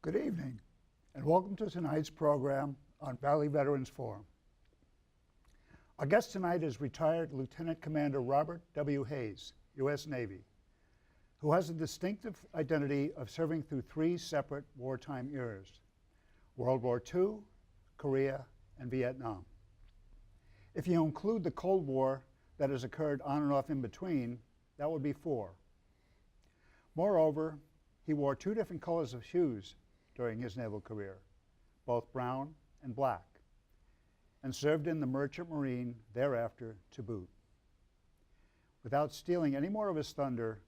Good evening, and welcome to tonight's program on Valley Veterans Forum. Our guest tonight is retired Lieutenant Commander Robert W. Hayes, U.S. Navy, who has the distinctive identity of serving through three separate wartime eras: World War II, Korea, and Vietnam. If you include the Cold War that has occurred on and off in between, that would be four. Moreover, he wore two different colors of shoes during his naval career, both brown and black, and served in the Merchant Marine thereafter to boot. Without stealing any more of his thunder,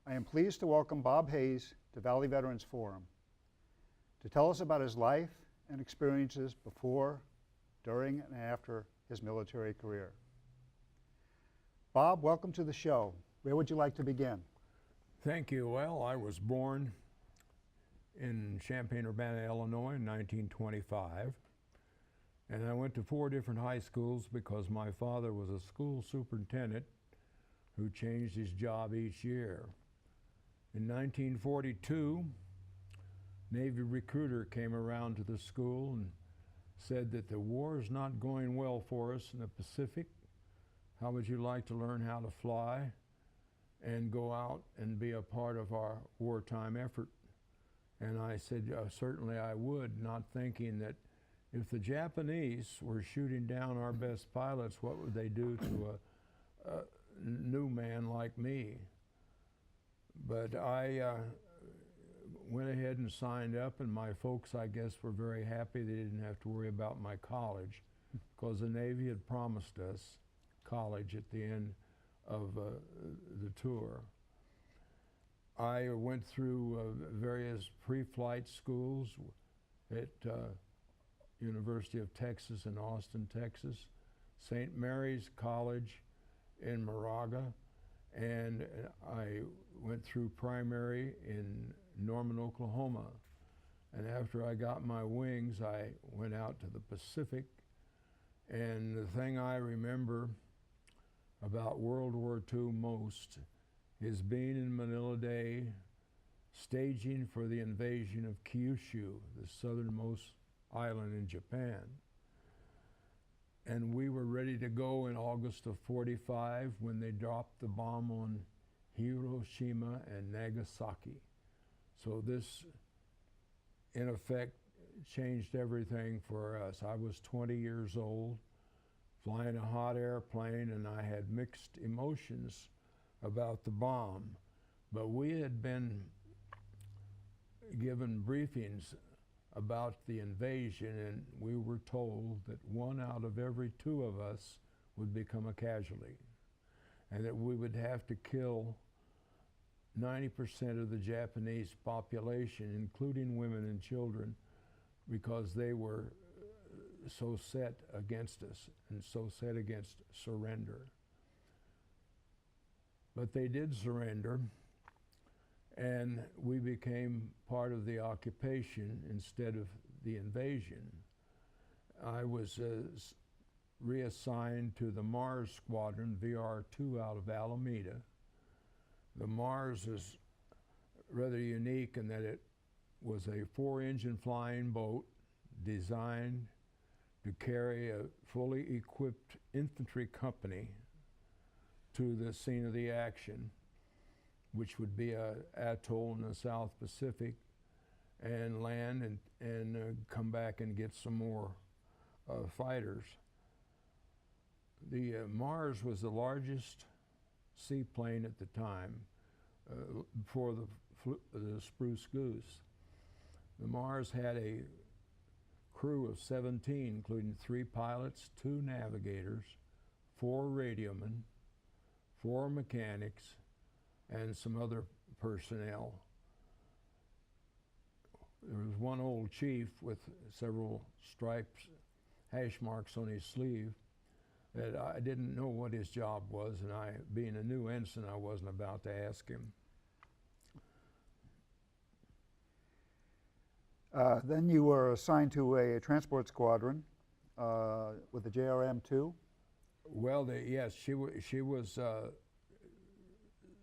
I am pleased to welcome Bob Hayes to Valley Veterans Forum to tell us about his life and experiences before, during, and after his military career. Bob, welcome to the show. Where would you like to begin? Thank you. Well, I was born in Champaign-Urbana, Illinois in 1925, and I went to four different high schools because my father was a school superintendent who changed his job each year. In 1942, Navy recruiter came around to the school and said that the war is not going well for us in the Pacific. How would you like to learn how to fly and go out and be a part of our wartime effort? And I said, certainly I would, not thinking that if the Japanese were shooting down our best pilots, what would they do to a new man like me? But I went ahead and signed up, and my folks, I guess, were very happy they didn't have to worry about my college, because the Navy had promised us college at the end of the tour. I went through various pre-flight schools at University of Texas in Austin, Texas, St. Mary's College in Moraga, and I went through primary in Norman, Oklahoma. And after I got my wings, I went out to the Pacific. And the thing I remember about World War II most is being in Manila Bay, staging for the invasion of Kyushu, the southernmost island in Japan. And we were ready to go in August of '45 when they dropped the bomb on Hiroshima and Nagasaki. So this, in effect, changed everything for us. I was 20 years old, flying a hot airplane, and I had mixed emotions about the bomb. But we had been given briefings about the invasion, and we were told that 1 out of every 2 of us would become a casualty, and that we would have to kill 90% of the Japanese population, including women and children, because they were so set against us and so set against surrender. But they did surrender, and we became part of the occupation instead of the invasion. I was reassigned to the Mars Squadron, VR-2, out of Alameda. The Mars is rather unique in that it was a 4-engine flying boat designed to carry a fully equipped infantry company to the scene of the action, which would be an atoll in the South Pacific, and land and come back and get some more fighters. The Mars was the largest seaplane at the time, before the Spruce Goose. The Mars had a crew of 17, including 3 pilots, 2 navigators, 4 radiomen, 4 mechanics, and some other personnel. There was one old chief with several stripes, hash marks on his sleeve, that I didn't know what his job was, and being a new ensign, I wasn't about to ask him. Then you were assigned to a transport squadron with the JRM-2. Well, yes, she was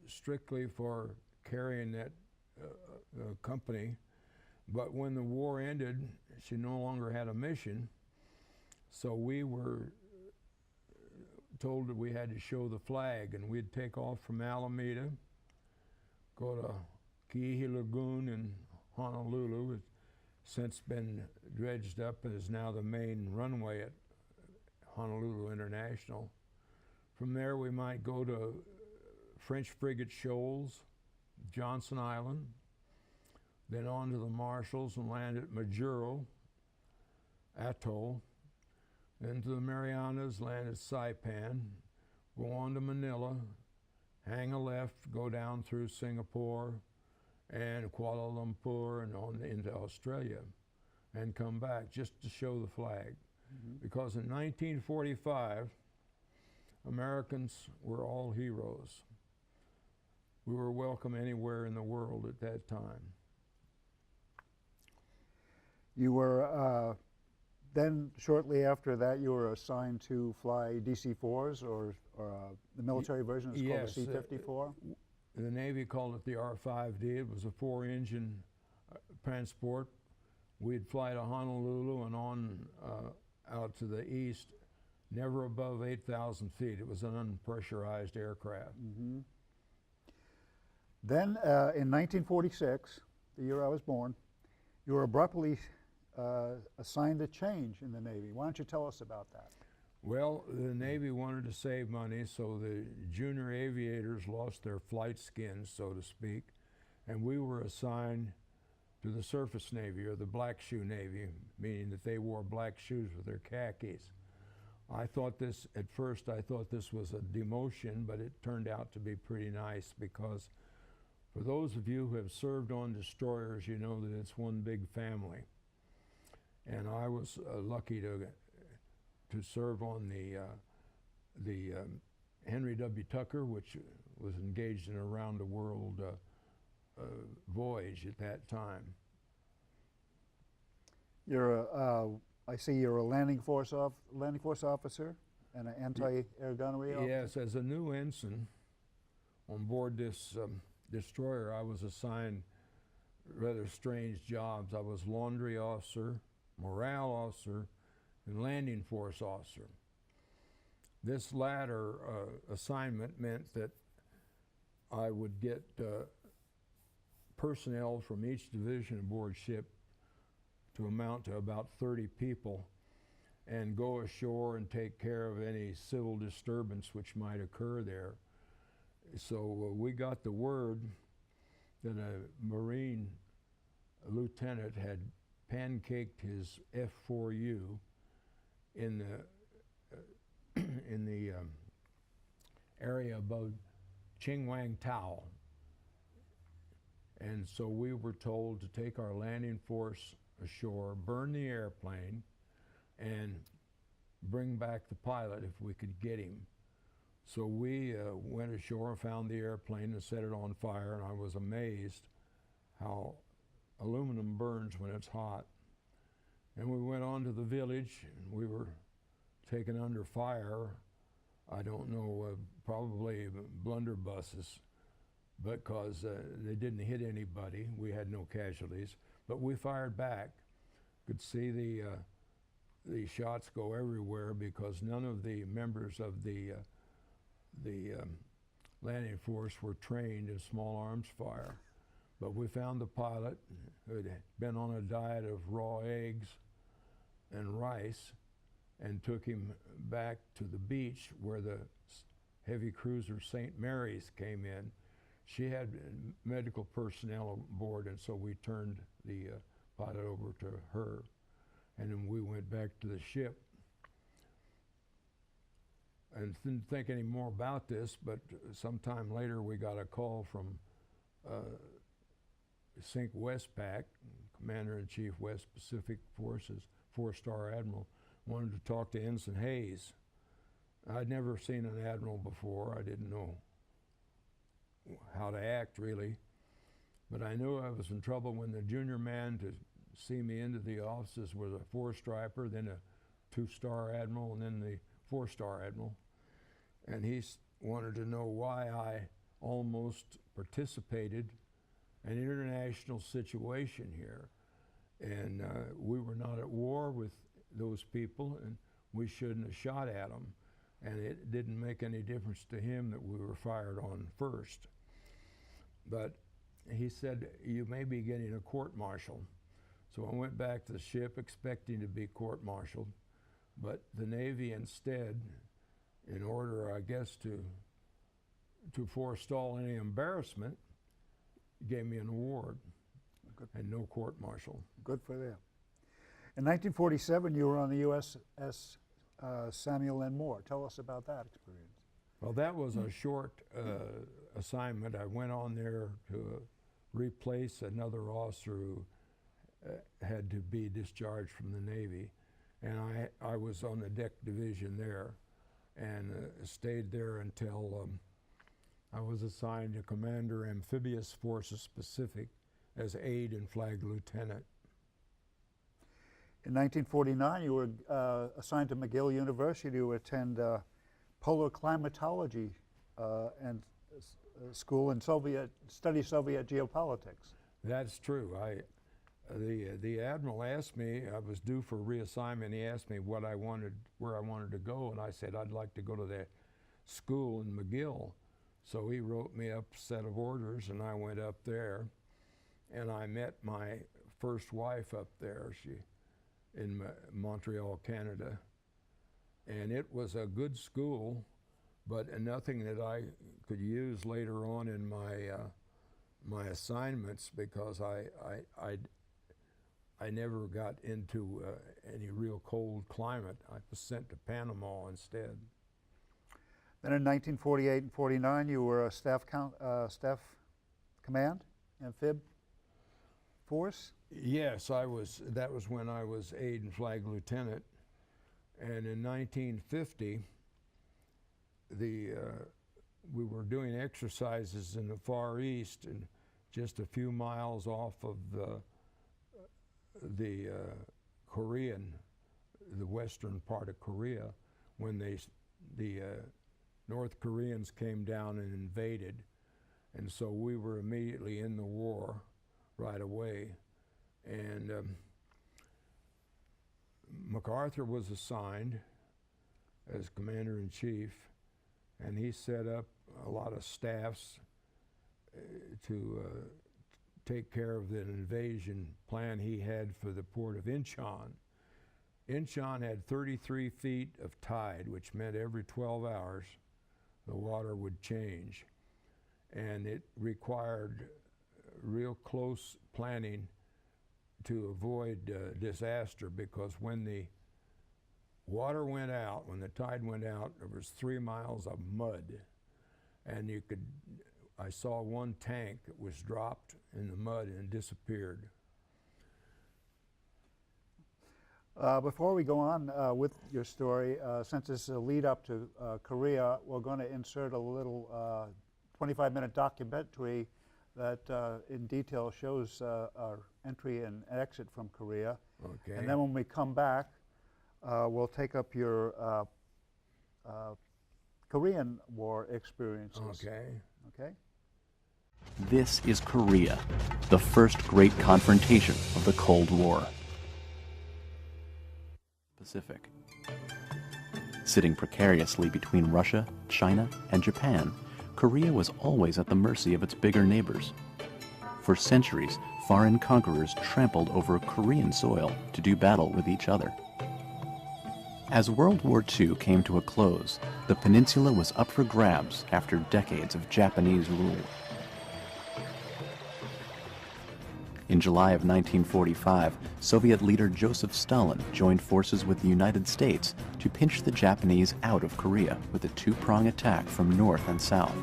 strictly for carrying that company, but when the war ended, she no longer had a mission, so we were told that we had to show the flag, and we'd take off from Alameda, go to Kihei Lagoon in Honolulu. It's since been dredged up and is now the main runway at Honolulu International. From there we might go to French Frigate Shoals, Johnson Island, then on to the Marshalls and land at Majuro Atoll, then to the Marianas, land at Saipan, go on to Manila, hang a left, go down through Singapore and Kuala Lumpur and on into Australia, and come back just to show the flag. Because in 1945, Americans were all heroes. We were welcome anywhere in the world at that time. You were, then shortly after that, you were assigned to fly DC-4s, or the military version is called the C-54? The Navy called it the R-5D. It was a 4-engine transport. We'd fly to Honolulu and on out to the east, never above 8,000 feet. It was an unpressurized aircraft. Then in 1946, the year I was born, you were abruptly assigned a change in the Navy. Why don't you tell us about that? Well, the Navy wanted to save money, so the junior aviators lost their flight skins, so to speak, and we were assigned to the surface Navy, or the black shoe Navy, meaning that they wore black shoes with their khakis. I thought this, at first I thought this was a demotion, but it turned out to be pretty nice, because for those of you who have served on destroyers, you know that it's one big family. And I was lucky to serve on the Henry W. Tucker, which was engaged in a round-the-world voyage at that time. You're I see you're a landing force officer and an anti-air gunnery officer? Yes, as a new ensign on board this destroyer, I was assigned rather strange jobs. I was laundry officer, morale officer, and landing force officer. This latter assignment meant that I would get personnel from each division aboard ship to amount to about 30 people, and go ashore and take care of any civil disturbance which might occur there. So we got the word that a Marine lieutenant had pancaked his F-4U in the area above Ching Wang Tao. And so we were told to take our landing force ashore, burn the airplane, and bring back the pilot if we could get him. So we went ashore and found the airplane and set it on fire, and I was amazed how aluminum burns when it's hot. And we went on to the village, and we were taken under fire. I don't know, probably blunderbusses, because they didn't hit anybody. We had no casualties, but we fired back. Could see the shots go everywhere, because none of the members of the landing force were trained in small arms fire. But we found the pilot who had been on a diet of raw eggs and rice, and took him back to the beach where the heavy cruiser St. Mary's came in. She had medical personnel aboard, and so we turned the pilot over to her. and then we went back to the ship. And didn't think any more about this, but sometime later we got a call from Sync Westpac, Commander-in-Chief West Pacific Forces, 4-star Admiral, wanted to talk to Ensign Hayes. I'd never seen an admiral before. I didn't know how to act, really. But I knew I was in trouble when the junior man to see me into the offices was a 4-striper, then a 2-star admiral, and then the 4-star admiral. And he wanted to know why I almost participated in an international situation here. And we were not at war with those people, and we shouldn't have shot at them. And it didn't make any difference to him that we were fired on first. But he said, you may be getting a court-martial. So I went back to the ship expecting to be court-martialed, but the Navy instead, in order, I guess, to forestall any embarrassment, gave me an award. Good. And no court-martial. Good for them. In 1947, you were on the USS Samuel N. Moore. Tell us about that experience. Well, that was a short assignment. I went on there to replace another officer who had to be discharged from the Navy. And I was on the deck division there and stayed there until I was assigned to Commander Amphibious Forces Pacific as aide and flag lieutenant. In 1949, you were assigned to McGill University to attend polar climatology and school and study Soviet geopolitics. That's true. The admiral asked me, I was due for reassignment, he asked me where I wanted to go, and I said I'd like to go to that school in McGill. So he wrote me up a set of orders, and I went up there, and I met my first wife up there, in Montreal, Canada. And it was a good school, but nothing that I could use later on in my assignments, because I never got into any real cold climate. I was sent to Panama instead. Then in 1948 and 49, you were a staff command, amphib force? Yes, I was. That was when I was aide and flag lieutenant. And in 1950, we were doing exercises in the Far East, and just a few miles off of the western part of Korea, when the North Koreans came down and invaded. And so we were immediately in the war right away. And MacArthur was assigned as commander-in-chief, and he set up a lot of staffs to take care of the invasion plan he had for the port of Incheon. Incheon had 33 feet of tide, which meant every 12 hours the water would change. And it required real close planning to avoid disaster, because when the water went out, when the tide went out, there was 3 miles of mud. And I saw one tank that was dropped in the mud and disappeared. Before we go on with your story, since it's a lead up to Korea, we're going to insert a little 25-minute documentary that in detail shows our entry and exit from Korea. Okay. And then when we come back, we'll take up your Korean War experiences. Okay. Okay? This is Korea, the first great confrontation of the Cold War. Pacific. Sitting precariously between Russia, China, and Japan, Korea was always at the mercy of its bigger neighbors. For centuries, foreign conquerors trampled over Korean soil to do battle with each other. As World War II came to a close, the peninsula was up for grabs after decades of Japanese rule. In July of 1945, Soviet leader Joseph Stalin joined forces with the United States to pinch the Japanese out of Korea with a two-prong attack from north and south.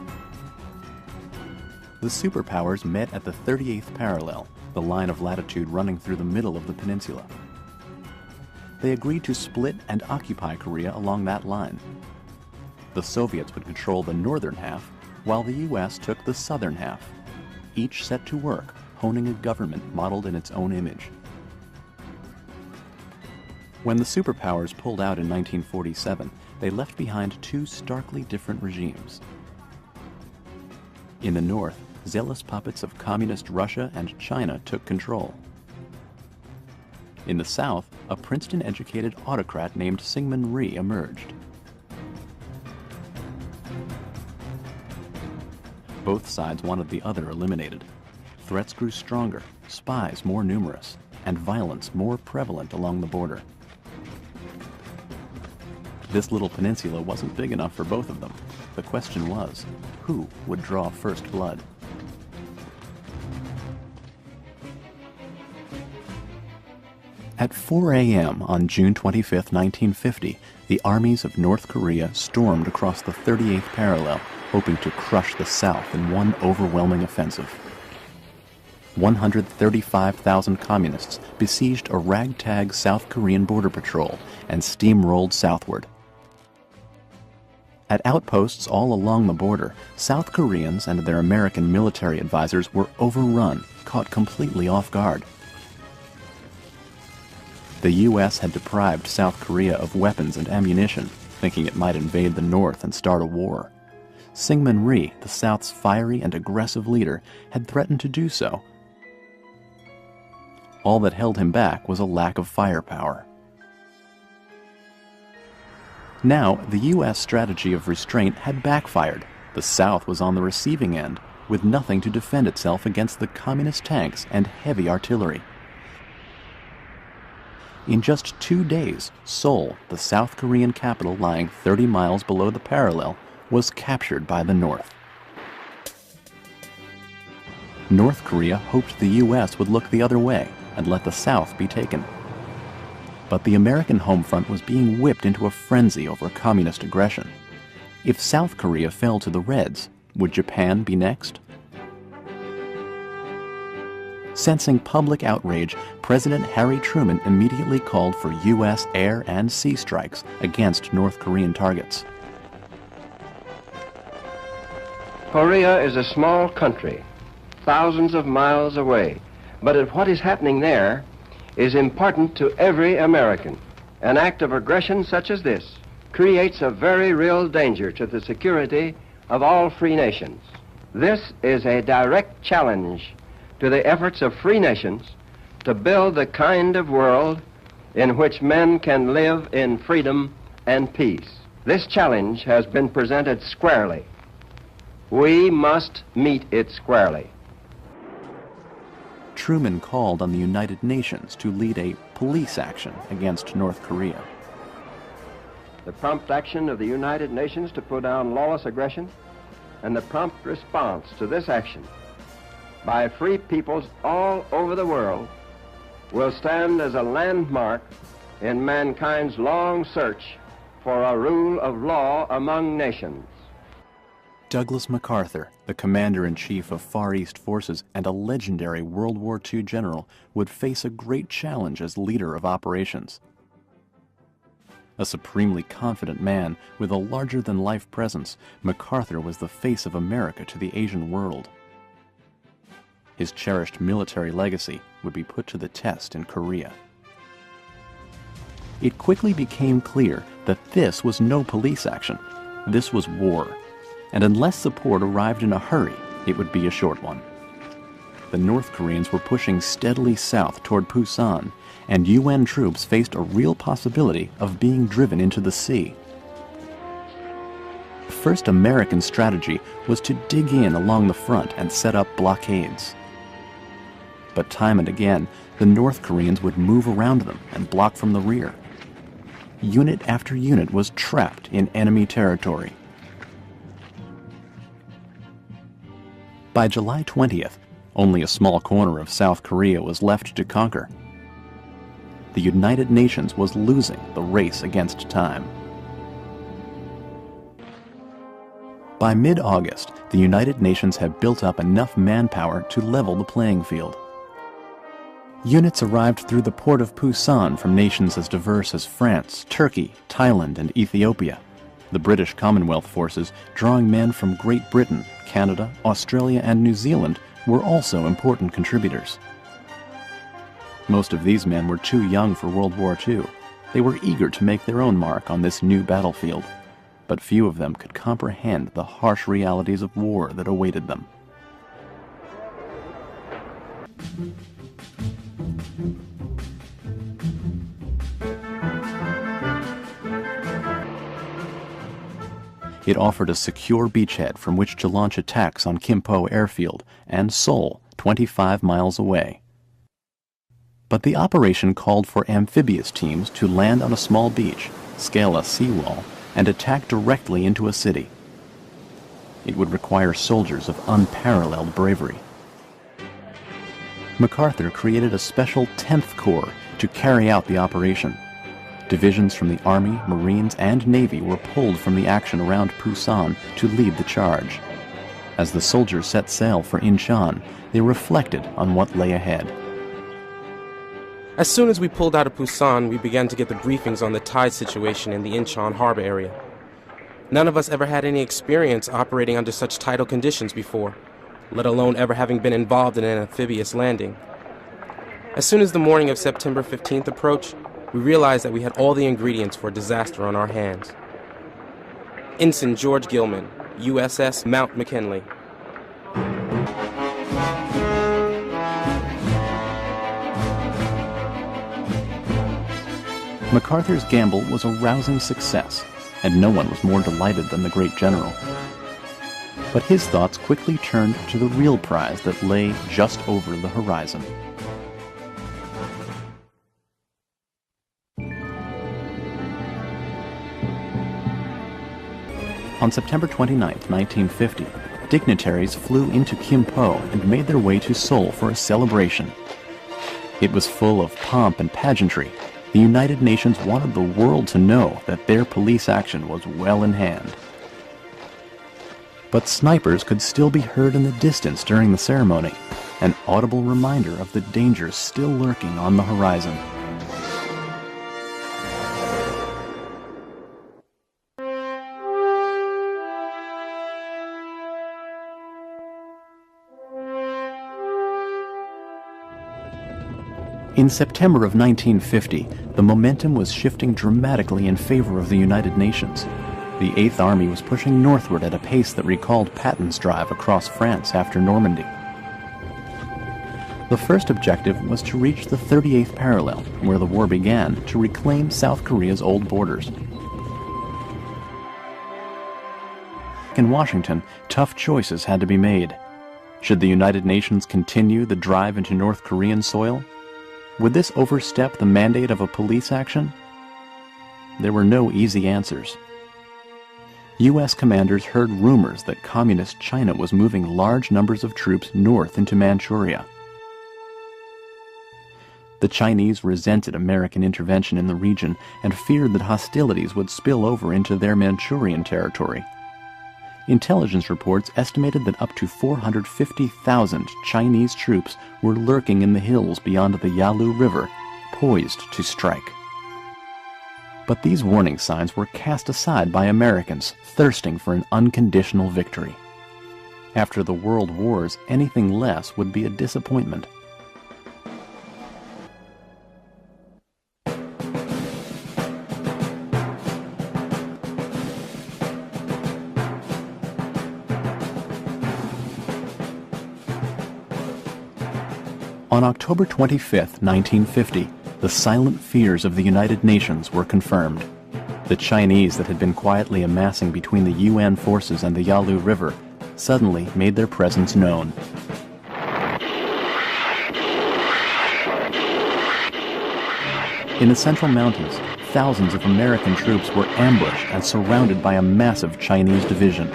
The superpowers met at the 38th parallel, the line of latitude running through the middle of the peninsula. They agreed to split and occupy Korea along that line. The Soviets would control the northern half, while the U.S. took the southern half, each set to work honing a government modeled in its own image. When the superpowers pulled out in 1947, they left behind two starkly different regimes. In the north, zealous puppets of communist Russia and China took control. In the south, a Princeton-educated autocrat named Syngman Rhee emerged. Both sides wanted the other eliminated. Threats grew stronger, spies more numerous, and violence more prevalent along the border. This little peninsula wasn't big enough for both of them. The question was, who would draw first blood? At 4 a.m. on June 25, 1950, the armies of North Korea stormed across the 38th parallel, hoping to crush the South in one overwhelming offensive. 135,000 communists besieged a ragtag South Korean border patrol and steamrolled southward. At outposts all along the border, South Koreans and their American military advisors were overrun, caught completely off guard. The U.S. had deprived South Korea of weapons and ammunition, thinking it might invade the North and start a war. Syngman Rhee, the South's fiery and aggressive leader, had threatened to do so. All that held him back was a lack of firepower. Now, the U.S. strategy of restraint had backfired. The South was on the receiving end, with nothing to defend itself against the communist tanks and heavy artillery. In just 2 days, Seoul, the South Korean capital lying 30 miles below the parallel, was captured by the North. North Korea hoped the U.S. would look the other way and let the South be taken. But the American home front was being whipped into a frenzy over communist aggression. If South Korea fell to the Reds, would Japan be next? Sensing public outrage, President Harry Truman immediately called for U.S. air and sea strikes against North Korean targets. Korea is a small country, thousands of miles away, but what is happening there is important to every American. An act of aggression such as this creates a very real danger to the security of all free nations. This is a direct challenge to the efforts of free nations to build the kind of world in which men can live in freedom and peace. This challenge has been presented squarely. We must meet it squarely. Truman called on the United Nations to lead a police action against North Korea. The prompt action of the United Nations to put down lawless aggression and the prompt response to this action by free peoples all over the world will stand as a landmark in mankind's long search for a rule of law among nations. Douglas MacArthur, the commander-in-chief of Far East forces and a legendary World War II general, would face a great challenge as leader of operations. A supremely confident man with a larger-than-life presence, MacArthur was the face of America to the Asian world. His cherished military legacy would be put to the test in Korea. It quickly became clear that this was no police action. This was war. And unless support arrived in a hurry, it would be a short one. The North Koreans were pushing steadily south toward Busan, and UN troops faced a real possibility of being driven into the sea. The first American strategy was to dig in along the front and set up blockades. But time and again, the North Koreans would move around them and block from the rear. Unit after unit was trapped in enemy territory. By July 20th, Only a small corner of South Korea was left to conquer. The United Nations was losing the race against time. By mid-August, the United Nations had built up enough manpower to level the playing field. Units arrived through the port of Pusan from nations as diverse as France, Turkey, Thailand, and Ethiopia. The British Commonwealth forces, drawing men from Great Britain, Canada, Australia, and New Zealand, were also important contributors. Most of these men were too young for World War II. They were eager to make their own mark on this new battlefield, but few of them could comprehend the harsh realities of war that awaited them. It offered a secure beachhead from which to launch attacks on Kimpo Airfield and Seoul, 25 miles away. But the operation called for amphibious teams to land on a small beach, scale a seawall, and attack directly into a city. It would require soldiers of unparalleled bravery. MacArthur created a special 10th Corps to carry out the operation. Divisions from the Army, Marines, and Navy were pulled from the action around Pusan to lead the charge. As the soldiers set sail for Incheon, they reflected on what lay ahead. As soon as we pulled out of Pusan, we began to get the briefings on the tide situation in the Incheon harbor area. None of us ever had any experience operating under such tidal conditions before, let alone ever having been involved in an amphibious landing. As soon as the morning of September 15th approached, we realized that we had all the ingredients for disaster on our hands. Ensign George Gilman, USS Mount McKinley. MacArthur's gamble was a rousing success, and no one was more delighted than the great general. But his thoughts quickly turned to the real prize that lay just over the horizon. On September 29, 1950, dignitaries flew into Kimpo and made their way to Seoul for a celebration. It was full of pomp and pageantry. The United Nations wanted the world to know that their police action was well in hand. But snipers could still be heard in the distance during the ceremony, an audible reminder of the dangers still lurking on the horizon. In September of 1950, the momentum was shifting dramatically in favor of the United Nations. The Eighth Army was pushing northward at a pace that recalled Patton's drive across France after Normandy. The first objective was to reach the 38th parallel, where the war began, to reclaim South Korea's old borders. In Washington, tough choices had to be made. Should the United Nations continue the drive into North Korean soil? Would this overstep the mandate of a police action? There were no easy answers. U.S. commanders heard rumors that Communist China was moving large numbers of troops north into Manchuria. The Chinese resented American intervention in the region and feared that hostilities would spill over into their Manchurian territory. Intelligence reports estimated that up to 450,000 Chinese troops were lurking in the hills beyond the Yalu River, poised to strike. But these warning signs were cast aside by Americans thirsting for an unconditional victory. After the World Wars, anything less would be a disappointment. On October 25, 1950, the silent fears of the United Nations were confirmed. The Chinese that had been quietly amassing between the UN forces and the Yalu River suddenly made their presence known. In the Central Mountains, thousands of American troops were ambushed and surrounded by a massive Chinese division.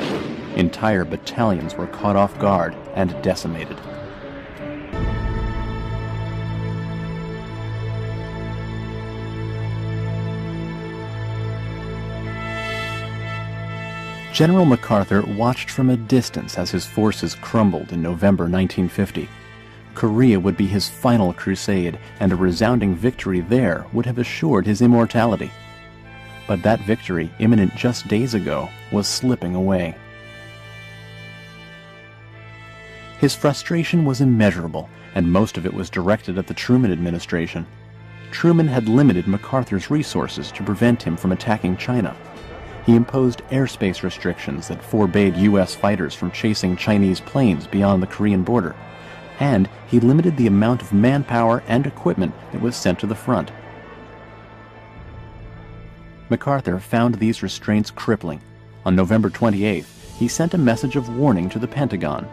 Entire battalions were caught off guard and decimated. General MacArthur watched from a distance as his forces crumbled in November 1950. Korea would be his final crusade, and a resounding victory there would have assured his immortality. But that victory, imminent just days ago, was slipping away. His frustration was immeasurable, and most of it was directed at the Truman administration. Truman had limited MacArthur's resources to prevent him from attacking China. He imposed airspace restrictions that forbade U.S. fighters from chasing Chinese planes beyond the Korean border, and he limited the amount of manpower and equipment that was sent to the front. MacArthur found these restraints crippling. On November 28th, he sent a message of warning to the Pentagon.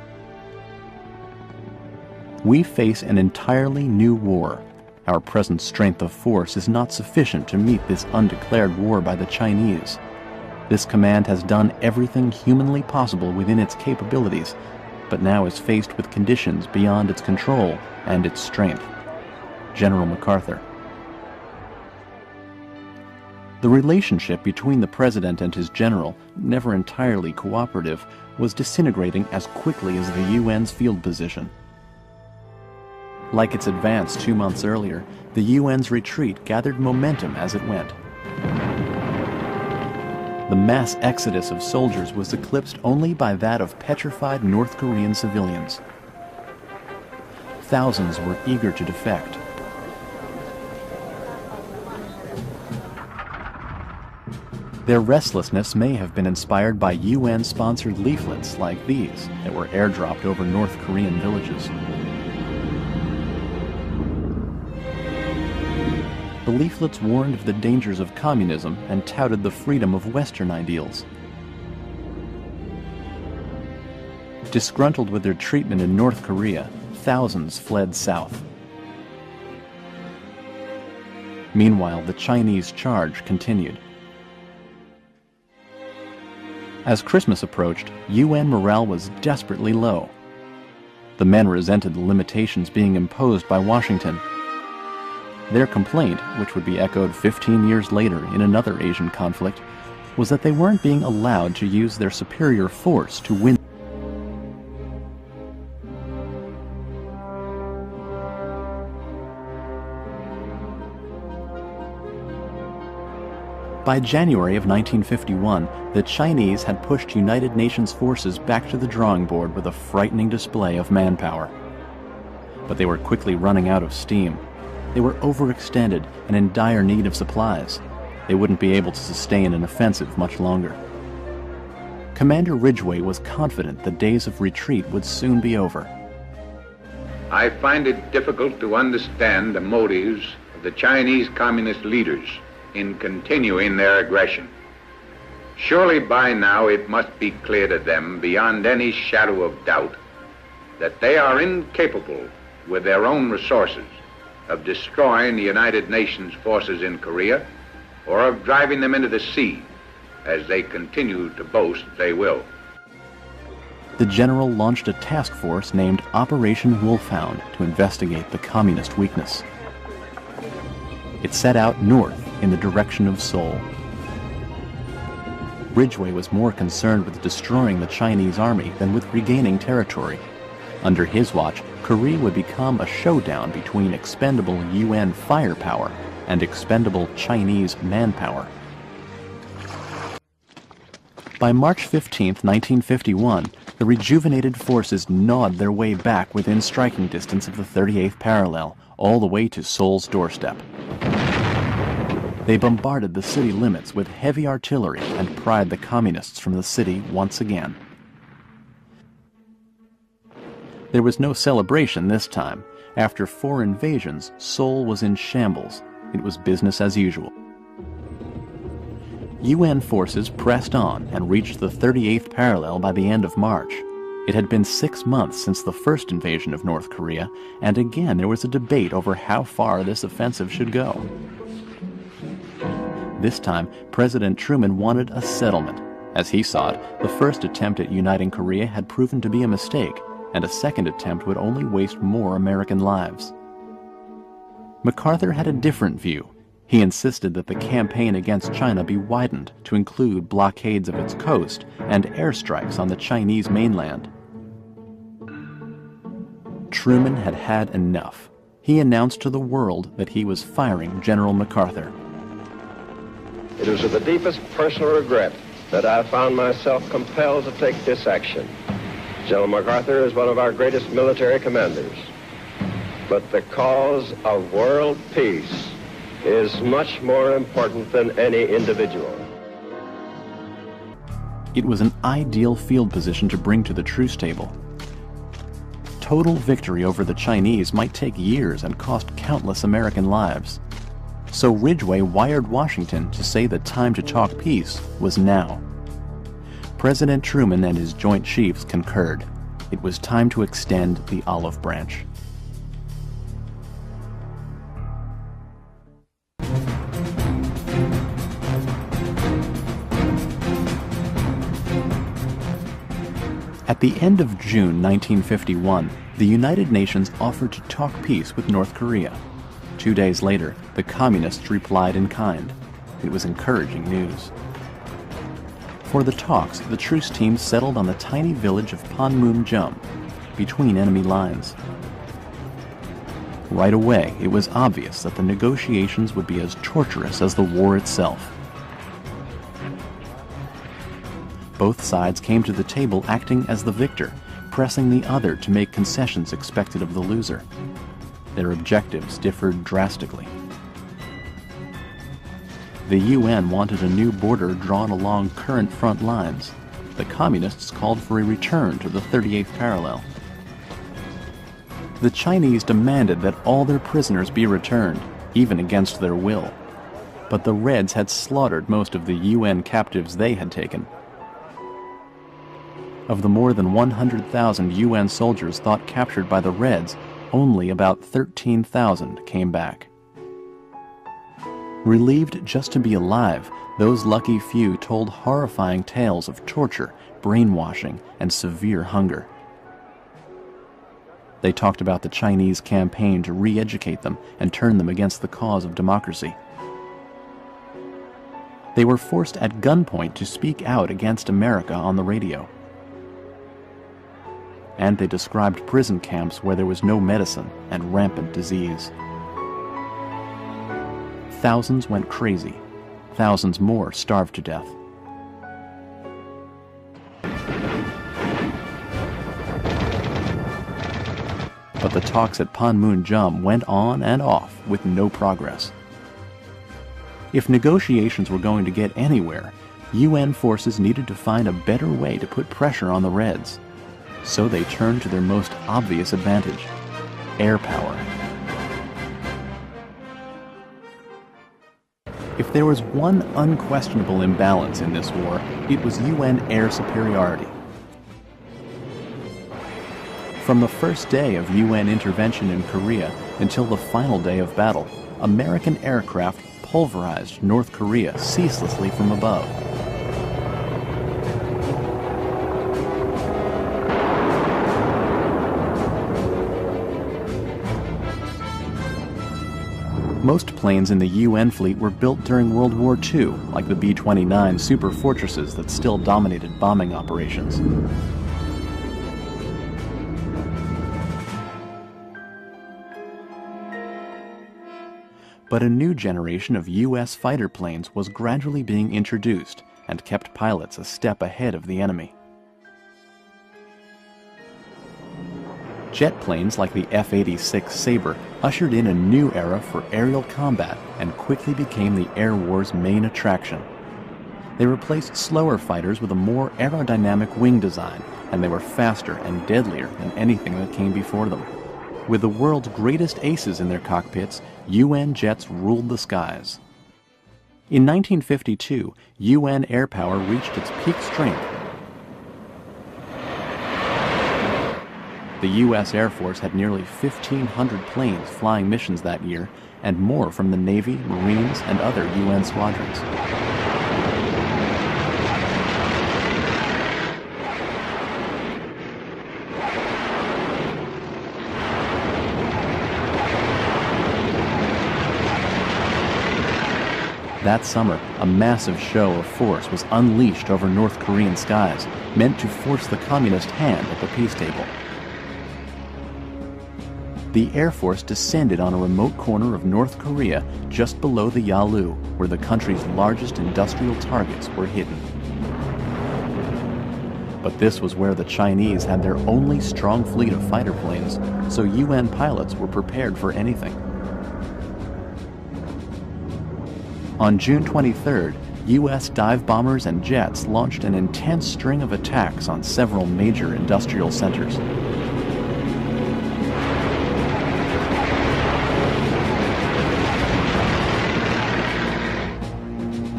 "We face an entirely new war. Our present strength of force is not sufficient to meet this undeclared war by the Chinese. This command has done everything humanly possible within its capabilities, but now is faced with conditions beyond its control and its strength. General MacArthur." The relationship between the president and his general, never entirely cooperative, was disintegrating as quickly as the UN's field position. Like its advance 2 months earlier, the UN's retreat gathered momentum as it went. The mass exodus of soldiers was eclipsed only by that of petrified North Korean civilians. Thousands were eager to defect. Their restlessness may have been inspired by UN-sponsored leaflets like these that were airdropped over North Korean villages. The leaflets warned of the dangers of communism and touted the freedom of Western ideals. Disgruntled with their treatment in North Korea, thousands fled south. Meanwhile, the Chinese charge continued. As Christmas approached, UN morale was desperately low. The men resented the limitations being imposed by Washington. Their complaint, which would be echoed 15 years later in another Asian conflict, was that they weren't being allowed to use their superior force to win. By January of 1951, the Chinese had pushed United Nations forces back to the drawing board with a frightening display of manpower. But they were quickly running out of steam. They were overextended and in dire need of supplies. They wouldn't be able to sustain an offensive much longer. Commander Ridgway was confident the days of retreat would soon be over. I find it difficult to understand the motives of the Chinese Communist leaders in continuing their aggression. Surely by now it must be clear to them beyond any shadow of doubt that they are incapable with their own resources of destroying the United Nations forces in Korea or of driving them into the sea, as they continue to boast they will. The general launched a task force named Operation Wolfhound to investigate the communist weakness. It set out north in the direction of Seoul. Ridgway was more concerned with destroying the Chinese army than with regaining territory. Under his watch, Korea would become a showdown between expendable UN firepower and expendable Chinese manpower. By March 15, 1951, the rejuvenated forces gnawed their way back within striking distance of the 38th parallel, all the way to Seoul's doorstep. They bombarded the city limits with heavy artillery and pried the communists from the city once again. There was no celebration this time. After 4 invasions, Seoul was in shambles. It was business as usual. UN forces pressed on and reached the 38th parallel by the end of March. It had been 6 months since the first invasion of North Korea, and again there was a debate over how far this offensive should go. This time, President Truman wanted a settlement. As he saw it, the first attempt at uniting Korea had proven to be a mistake, and a second attempt would only waste more American lives. MacArthur had a different view. He insisted that the campaign against China be widened to include blockades of its coast and airstrikes on the Chinese mainland. Truman had had enough. He announced to the world that he was firing General MacArthur. It is with the deepest personal regret that I found myself compelled to take this action. General MacArthur is one of our greatest military commanders. But the cause of world peace is much more important than any individual. It was an ideal field position to bring to the truce table. Total victory over the Chinese might take years and cost countless American lives. So Ridgway wired Washington to say the time to talk peace was now. President Truman and his Joint Chiefs concurred. It was time to extend the olive branch. At the end of June 1951, the United Nations offered to talk peace with North Korea. 2 days later, the Communists replied in kind. It was encouraging news. For the talks, the truce team settled on the tiny village of Panmunjom, between enemy lines. Right away, it was obvious that the negotiations would be as torturous as the war itself. Both sides came to the table acting as the victor, pressing the other to make concessions expected of the loser. Their objectives differed drastically. The UN wanted a new border drawn along current front lines. The Communists called for a return to the 38th parallel. The Chinese demanded that all their prisoners be returned, even against their will. But the Reds had slaughtered most of the UN captives they had taken. Of the more than 100,000 UN soldiers thought captured by the Reds, only about 13,000 came back. Relieved just to be alive, those lucky few told horrifying tales of torture, brainwashing, and severe hunger. They talked about the Chinese campaign to re-educate them and turn them against the cause of democracy. They were forced at gunpoint to speak out against America on the radio. And they described prison camps where there was no medicine and rampant disease. Thousands went crazy. Thousands more starved to death. But the talks at Panmunjom went on and off with no progress. If negotiations were going to get anywhere, UN forces needed to find a better way to put pressure on the Reds. So they turned to their most obvious advantage: air power. If there was one unquestionable imbalance in this war, it was UN air superiority. From the first day of UN intervention in Korea until the final day of battle, American aircraft pulverized North Korea ceaselessly from above. Most planes in the UN fleet were built during World War II, like the B-29 Super Fortresses that still dominated bombing operations. But a new generation of U.S. fighter planes was gradually being introduced and kept pilots a step ahead of the enemy. Jet planes like the F-86 Sabre ushered in a new era for aerial combat and quickly became the air war's main attraction. They replaced slower fighters with a more aerodynamic wing design, and they were faster and deadlier than anything that came before them. With the world's greatest aces in their cockpits, UN jets ruled the skies. In 1952, UN air power reached its peak strength. The U.S. Air Force had nearly 1,500 planes flying missions that year, and more from the Navy, Marines, and other UN squadrons. That summer, a massive show of force was unleashed over North Korean skies, meant to force the communist hand at the peace table. The Air Force descended on a remote corner of North Korea just below the Yalu, where the country's largest industrial targets were hidden. But this was where the Chinese had their only strong fleet of fighter planes, so UN pilots were prepared for anything. On June 23rd, U.S. dive bombers and jets launched an intense string of attacks on several major industrial centers.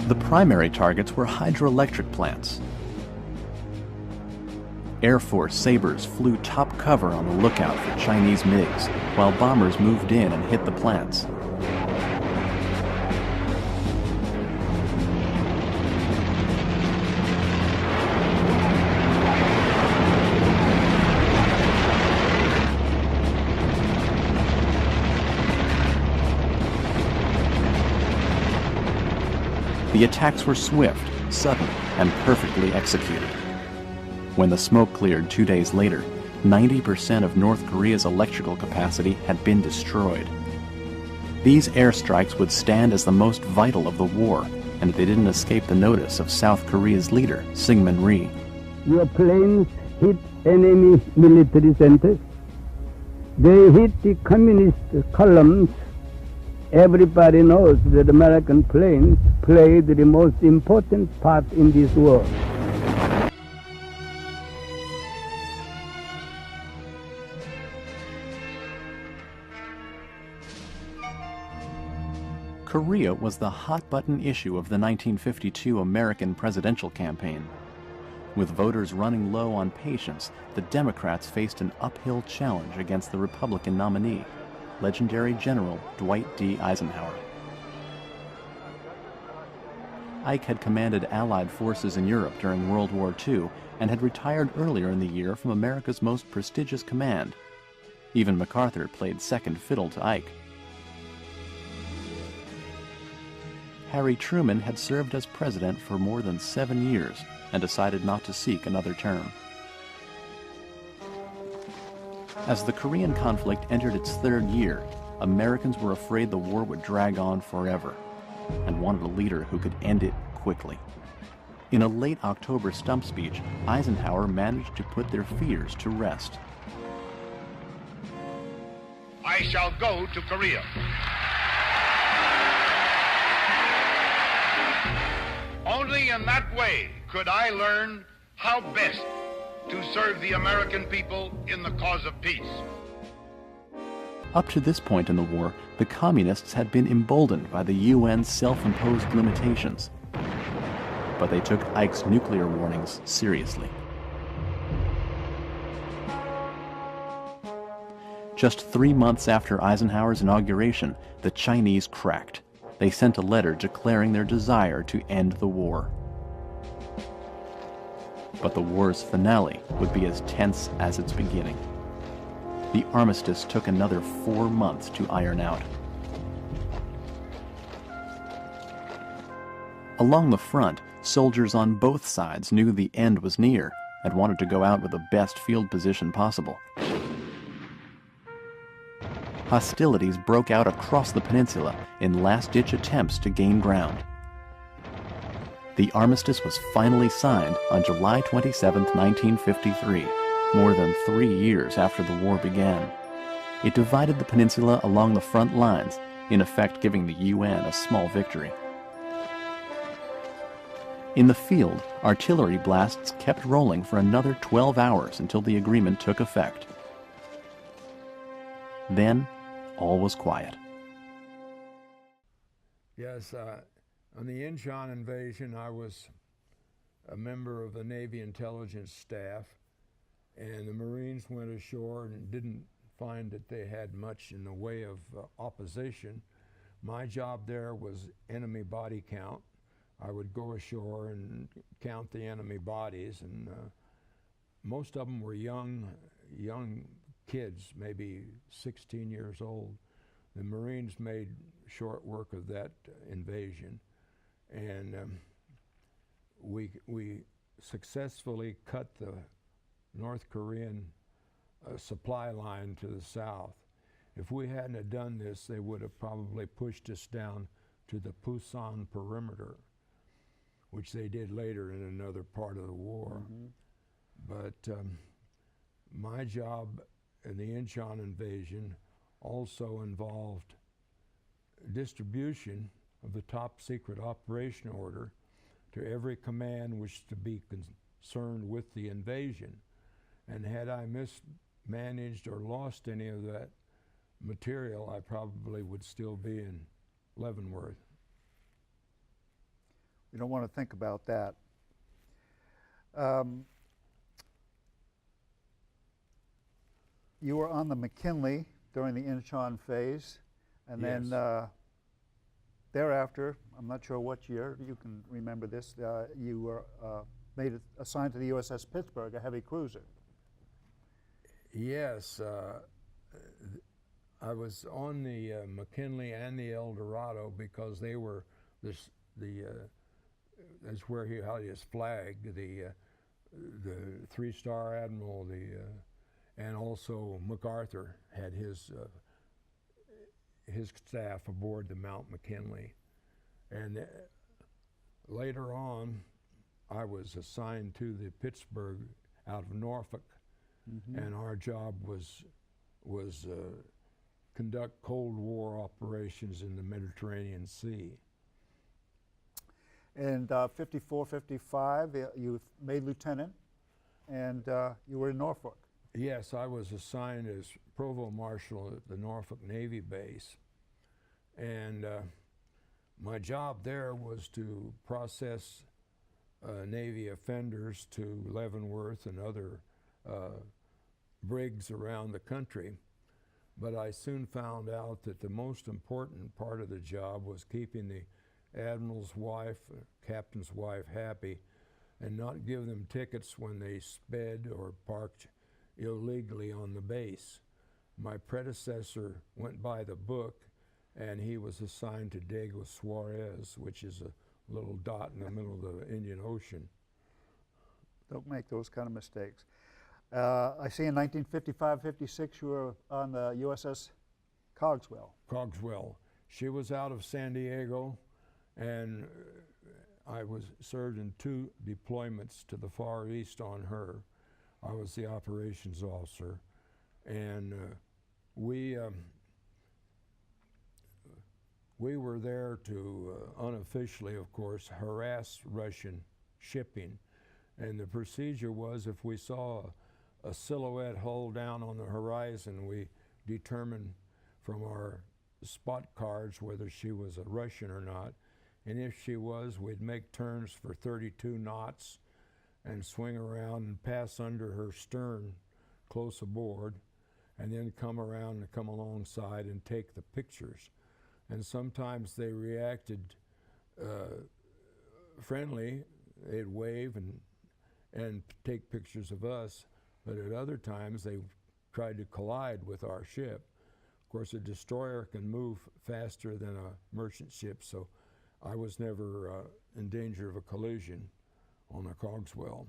The primary targets were hydroelectric plants. Air Force Sabres flew top cover on the lookout for Chinese MiGs, while bombers moved in and hit the plants. The attacks were swift, sudden, and perfectly executed. When the smoke cleared 2 days later, 90% of North Korea's electrical capacity had been destroyed. These airstrikes would stand as the most vital of the war, and they didn't escape the notice of South Korea's leader, Syngman Rhee. Your planes hit enemy military centers. They hit the communist columns. Everybody knows that American planes played the most important part in this war. Korea was the hot-button issue of the 1952 American presidential campaign. With voters running low on patience, the Democrats faced an uphill challenge against the Republican nominee, legendary General Dwight D. Eisenhower. Ike had commanded Allied forces in Europe during World War II and had retired earlier in the year from America's most prestigious command. Even MacArthur played second fiddle to Ike. Harry Truman had served as president for more than 7 years and decided not to seek another term. As the Korean conflict entered its third year, Americans were afraid the war would drag on forever and wanted a leader who could end it quickly. In a late October stump speech, Eisenhower managed to put their fears to rest. I shall go to Korea. Only in that way could I learn how best to serve the American people in the cause of peace. Up to this point in the war, the communists had been emboldened by the UN's self-imposed limitations. But they took Ike's nuclear warnings seriously. Just 3 months after Eisenhower's inauguration, the Chinese cracked. They sent a letter declaring their desire to end the war. But the war's finale would be as tense as its beginning. The armistice took another 4 months to iron out. Along the front, soldiers on both sides knew the end was near and wanted to go out with the best field position possible. Hostilities broke out across the peninsula in last-ditch attempts to gain ground. The armistice was finally signed on July 27, 1953, more than 3 years after the war began. It divided the peninsula along the front lines, in effect giving the UN a small victory. In the field, artillery blasts kept rolling for another 12 hours until the agreement took effect. Then, all was quiet. Yes, on the Incheon invasion, I was a member of the Navy intelligence staff, and the Marines went ashore and didn't find that they had much in the way of opposition. My job there was enemy body count. I would go ashore and count the enemy bodies, and most of them were young kids, maybe 16 years old. The Marines made short work of that invasion. and we successfully cut the North Korean supply line to the south. If we hadn't have done this, they would have probably pushed us down to the Pusan perimeter, which they did later in another part of the war. But my job in the Incheon invasion also involved distribution of the top secret operation order to every command which to be concerned with the invasion. And had I mismanaged or lost any of that material, I probably would still be in Leavenworth. We don't want to think about that. You were on the McKinley during the Incheon phase, and Yes. then thereafter, I'm not sure what year, you can remember this, you were assigned to the USS Pittsburgh, a heavy cruiser. Yes, I was on the McKinley and the El Dorado because they were that's where he had his flag, the three-star admiral, and also MacArthur had his staff aboard the Mount McKinley, and later on, I was assigned to the Pittsburgh out of Norfolk. And our job was conduct Cold War operations in the Mediterranean Sea. And 54, 55, you made lieutenant, and you were in Norfolk. Yes, I was assigned as provost marshal at the Norfolk Navy base, and my job there was to process Navy offenders to Leavenworth and other brigs around the country. But I soon found out that the most important part of the job was keeping the admiral's wife, captain's wife happy, and not give them tickets when they sped or parked illegally on the base. My predecessor went by the book, and he was assigned to Diego Suarez, which is a little dot in the middle of the Indian Ocean. Don't make those kind of mistakes. I see in 1955-56 you were on the USS Cogswell. Cogswell. She was out of San Diego, and I was served in 2 deployments to the Far East on her. I was the operations officer, and we were there to unofficially, of course, harass Russian shipping. And the procedure was, if we saw a silhouette hull down on the horizon, we determined from our spot cards whether she was a Russian or not. And if she was, we'd make turns for 32 knots and swing around and pass under her stern close aboard, and then come around and come alongside and take the pictures. And sometimes they reacted friendly. They'd wave and take pictures of us, but at other times they tried to collide with our ship. Of course, a destroyer can move faster than a merchant ship, so I was never in danger of a collision on a Cogswell.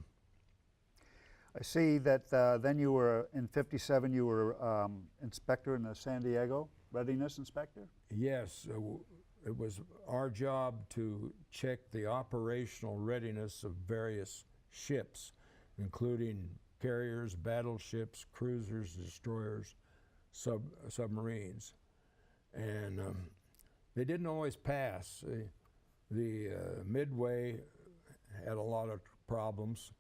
I see that then you were, in 57, you were inspector in the San Diego, readiness inspector? Yes, it was our job to check the operational readiness of various ships, including carriers, battleships, cruisers, destroyers, submarines. And they didn't always pass. The Midway had a lot of problems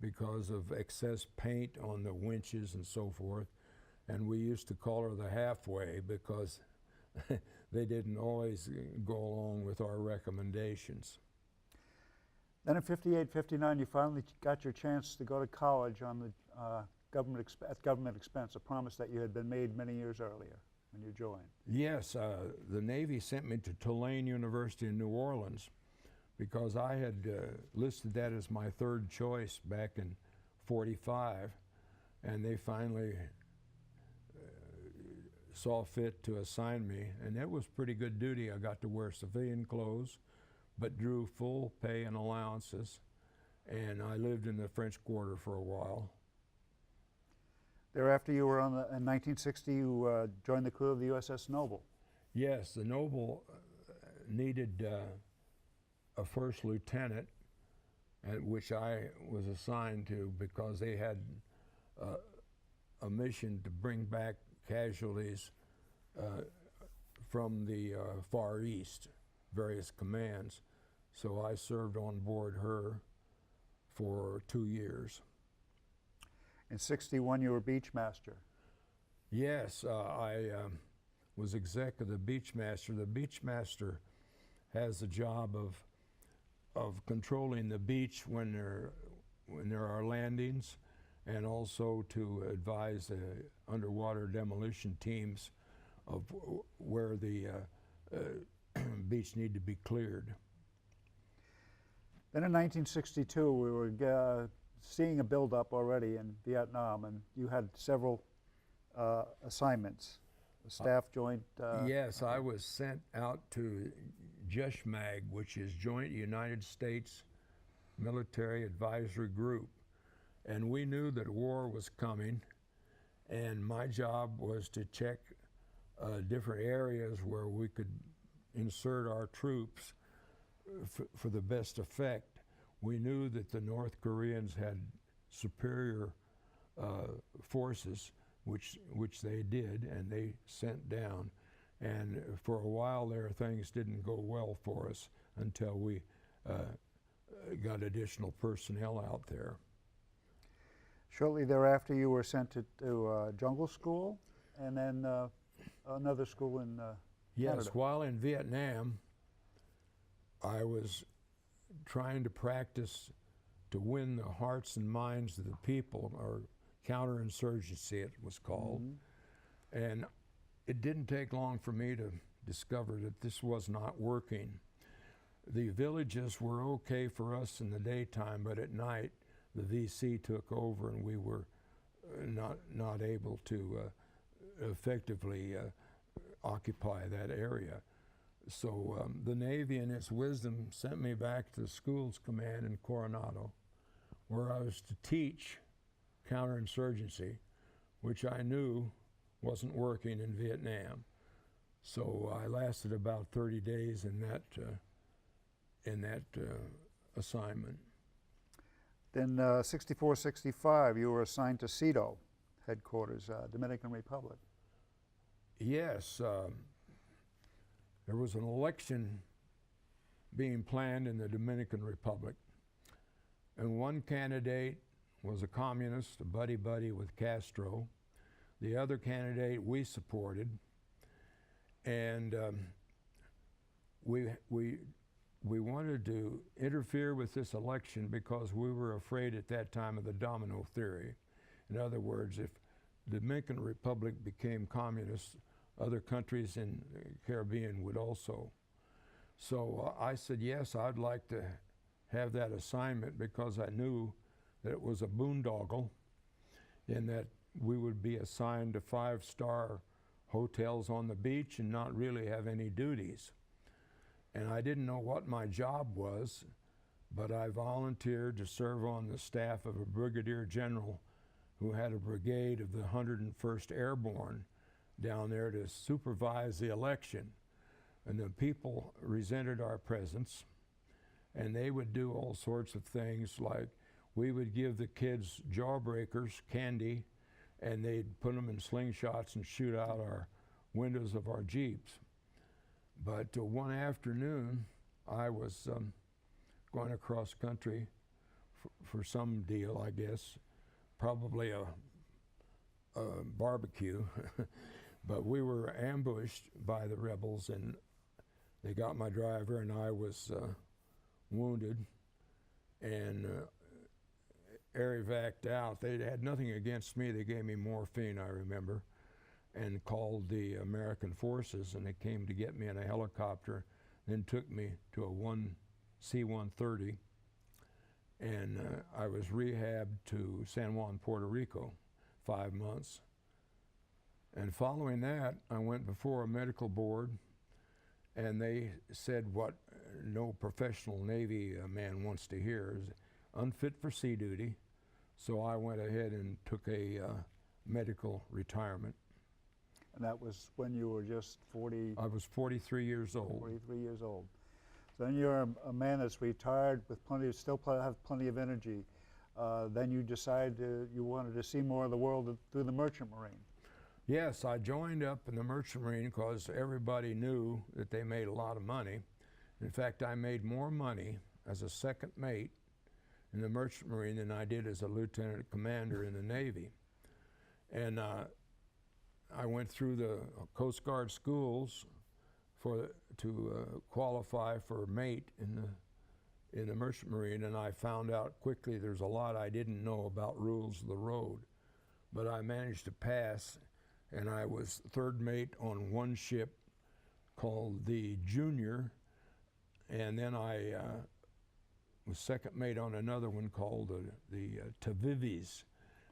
because of excess paint on the winches and so forth. And we used to call her the halfway because they didn't always go along with our recommendations. Then in 58, 59, you finally got your chance to go to college on the at government expense, a promise that you had been made many years earlier when you joined. Yes, the Navy sent me to Tulane University in New Orleans because I had listed that as my third choice back in 45, and they finally saw fit to assign me, and it was pretty good duty. I got to wear civilian clothes, but drew full pay and allowances. And I lived in the French Quarter for a while. Thereafter, you were on in 1960, you joined the crew of the USS Noble. Yes, the Noble needed a first lieutenant, which I was assigned to because they had a mission to bring back casualties from the Far East, various commands. So I served on board her for 2 years. In 61, you were beach master. Yes, I was exec of the beach master. The beach master has the job of controlling the beach when there are landings, and also to advise the underwater demolition teams of where the beach need to be cleared. Then in 1962, we were seeing a buildup already in Vietnam, and you had several assignments. A staff joint. Yes, I was sent out to JUSMAG, which is Joint United States Military Advisory Group. And we knew that war was coming, and my job was to check different areas where we could insert our troops for the best effect. We knew that the North Koreans had superior forces, which they did, and they sent down. And for a while there, things didn't go well for us until we got additional personnel out there. Shortly thereafter, you were sent to jungle school, and then another school in Yes, Canada. while in Vietnam, I was trying to practice to win the hearts and minds of the people, or counterinsurgency it was called. Mm-hmm. And it didn't take long for me to discover that this was not working. The villages were okay for us in the daytime, but at night the VC took over, and we were not able to effectively occupy that area. So the Navy, in its wisdom, sent me back to the Schools Command in Coronado, where I was to teach counterinsurgency, which I knew wasn't working in Vietnam. So I lasted about 30 days in that assignment. Then 64, 65, you were assigned to CEDO headquarters, Dominican Republic. Yes, there was an election being planned in the Dominican Republic, and one candidate was a communist, a buddy-buddy with Castro. The other candidate we supported, and we wanted to interfere with this election because we were afraid at that time of the domino theory. In other words, if the Dominican Republic became communist, other countries in the Caribbean would also. So I said, yes, I'd like to have that assignment, because I knew that it was a boondoggle in that we would be assigned to 5-star hotels on the beach and not really have any duties. And I didn't know what my job was, but I volunteered to serve on the staff of a brigadier general who had a brigade of the 101st Airborne down there to supervise the election. And the people resented our presence, and they would do all sorts of things, like we would give the kids jawbreakers, candy, and they'd put them in slingshots and shoot out our windows of our Jeeps. But one afternoon, I was going across country for some deal, I guess, probably a barbecue. But we were ambushed by the rebels, and they got my driver, and I was wounded and air evac'd out. They had nothing against me. They gave me morphine, I remember, and called the American forces, and they came to get me in a helicopter, then took me to a C-130, and I was rehabbed to San Juan, Puerto Rico, 5 months. And following that, I went before a medical board, and they said what no professional Navy man wants to hear is unfit for sea duty. So I went ahead and took a medical retirement. And that was when you were just 40? I was 43 years old. 43 years old. So then you're a man that's retired with still have plenty of energy. Then you decided you wanted to see more of the world through the Merchant Marine. Yes, I joined up in the Merchant Marine because everybody knew that they made a lot of money. In fact, I made more money as a second mate in the Merchant Marine than I did as a lieutenant commander in the Navy. And I went through the Coast Guard schools to qualify for mate in the Merchant Marine, and I found out quickly there's a lot I didn't know about rules of the road. But I managed to pass, and I was third mate on one ship called the Junior, and then I was second mate on another one called the Tavivis.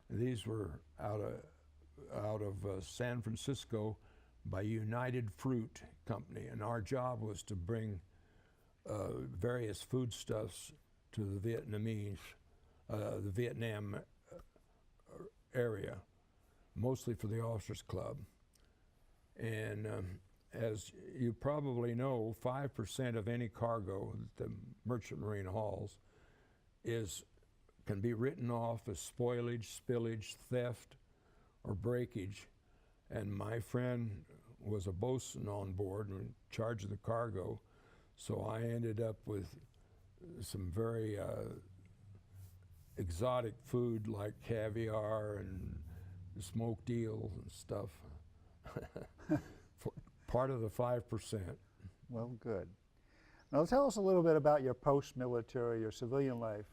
These were out of San Francisco by United Fruit Company, and our job was to bring various foodstuffs to the Vietnam area, mostly for the Officers Club. And as you probably know, 5% of any cargo that the Merchant Marine hauls can be written off as spoilage, spillage, theft, or breakage. And my friend was a bosun on board and in charge of the cargo, so I ended up with some very exotic food like caviar and smoked eels and stuff. Part of the 5%. Well, good. Now tell us a little bit about your post-military, your civilian life.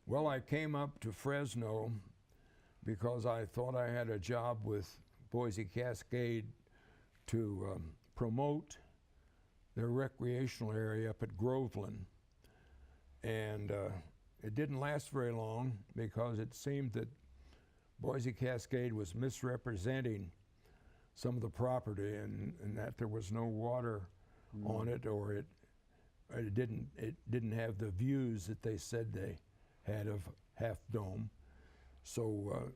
Well, I came up to Fresno because I thought I had a job with Boise Cascade to promote their recreational area up at Groveland. And it didn't last very long because it seemed that Boise Cascade was misrepresenting some of the property and that there was no water on it, or it didn't have the views that they said they had of Half Dome. So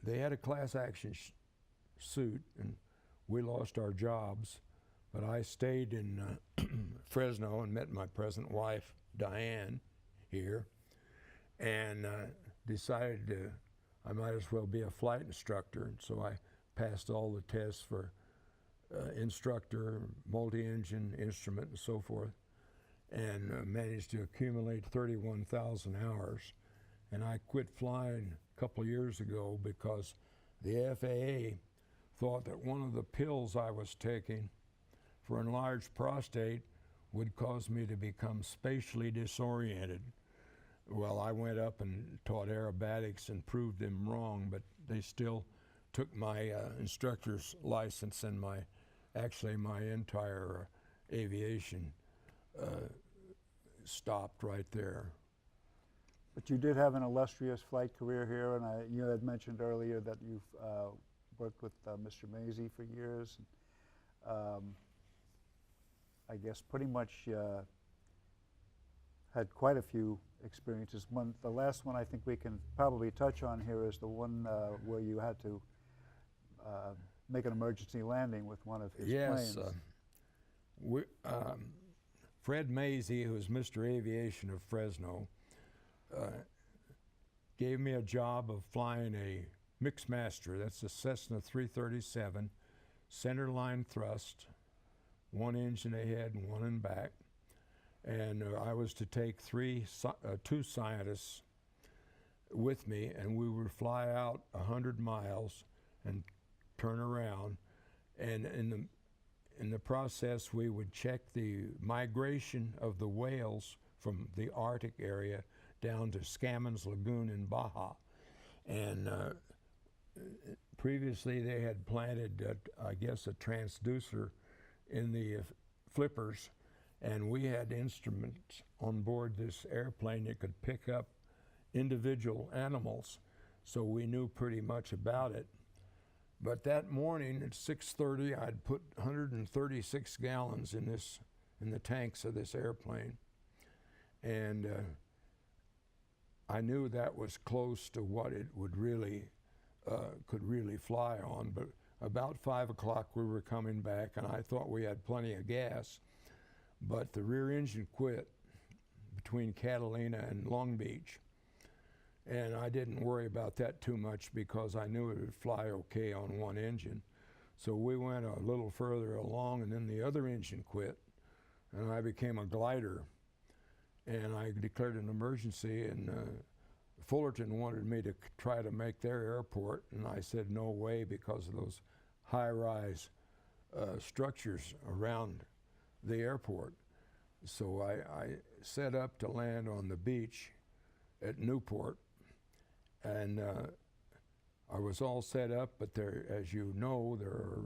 they had a class action suit, and we lost our jobs. But I stayed in Fresno and met my present wife, Diane, here, and decided I might as well be a flight instructor. And so I passed all the tests for instructor, multi-engine, instrument, and so forth, and managed to accumulate 31,000 hours. And I quit flying a couple of years ago because the FAA thought that one of the pills I was taking for enlarged prostate would cause me to become spatially disoriented. Well, I went up and taught aerobatics and proved them wrong, but they still took my instructor's license, and my entire aviation stopped right there. But you did have an illustrious flight career here, and you had mentioned earlier that you've worked with Mr. Mazie for years. I guess pretty much had quite a few experiences. The last one I think we can probably touch on here is the one where you had to make an emergency landing with one of his planes. Yes. Fred Mazie, who was Mr. Aviation of Fresno, gave me a job of flying a Mixmaster. That's a Cessna 337, center line thrust, one engine ahead and one in back. And I was to take two scientists with me, and we would fly out 100 miles and turn around. And in the process, we would check the migration of the whales from the Arctic area down to Scammons Lagoon in Baja. And previously they had planted, I guess, a transducer in the flippers, and we had instruments on board this airplane that could pick up individual animals, so we knew pretty much about it. But that morning at 6:30, I'd put 136 gallons in the tanks of this airplane, and I knew that was close to what it would really could really fly on. But about 5 o'clock, we were coming back, and I thought we had plenty of gas, but the rear engine quit between Catalina and Long Beach. And I didn't worry about that too much because I knew it would fly okay on one engine. So we went a little further along, and then the other engine quit, and I became a glider. And I declared an emergency, and Fullerton wanted me to try to make their airport, and I said no way because of those high-rise structures around the airport. So I set up to land on the beach at Newport, and I was all set up, but there, as you know, there are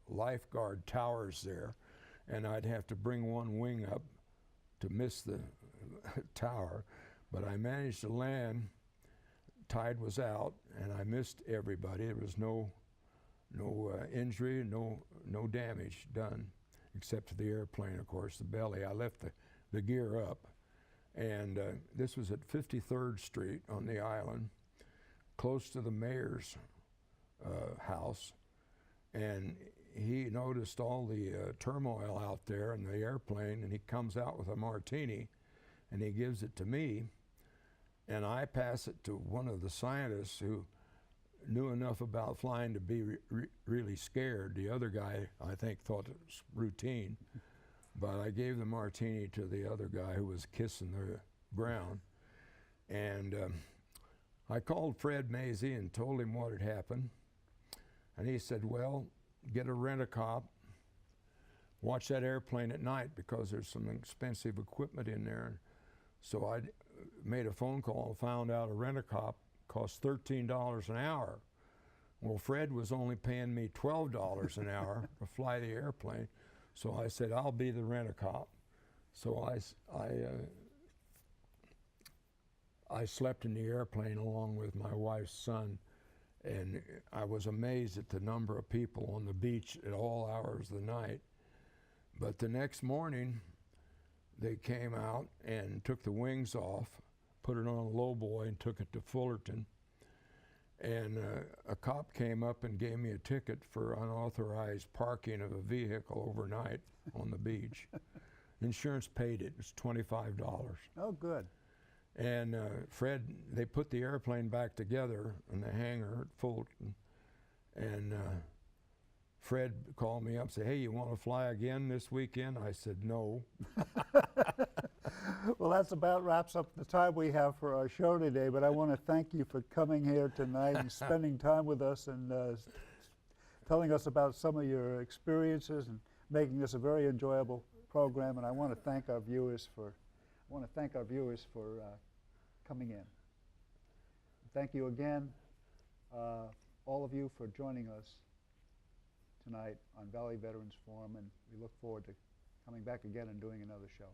lifeguard towers there, and I'd have to bring one wing up to miss the tower, but I managed to land. Tide was out, and I missed everybody. There was no injury, no damage done, except to the airplane, of course, the belly. I left the gear up, and this was at 53rd Street on the island, close to the mayor's house, and he noticed all the turmoil out there in the airplane, and he comes out with a martini, and he gives it to me, and I pass it to one of the scientists who knew enough about flying to be really scared. The other guy, I think, thought it was routine, but I gave the martini to the other guy who was kissing the ground, and I called Fred Mazie and told him what had happened, and he said, well, get a rent-a-cop, watch that airplane at night because there's some expensive equipment in there. So I made a phone call and found out a rent-a-cop cost $13 an hour. Well, Fred was only paying me $12 an hour to fly the airplane, so I said, I'll be the rent-a-cop. So I slept in the airplane along with my wife's son, and I was amazed at the number of people on the beach at all hours of the night. But the next morning, they came out and took the wings off, put it on a lowboy, and took it to Fullerton. And a cop came up and gave me a ticket for unauthorized parking of a vehicle overnight on the beach. Insurance paid it. It was $25. Oh, good. And Fred, they put the airplane back together in the hangar at Fullerton, and Fred called me up and said, hey, you want to fly again this weekend? I said, no. Well, that's about wraps up the time we have for our show today, but I want to thank you for coming here tonight and spending time with us and telling us about some of your experiences and making this a very enjoyable program. And I want to thank our viewers for coming in. Thank you again, all of you, for joining us tonight on Valley Veterans Forum, and we look forward to coming back again and doing another show.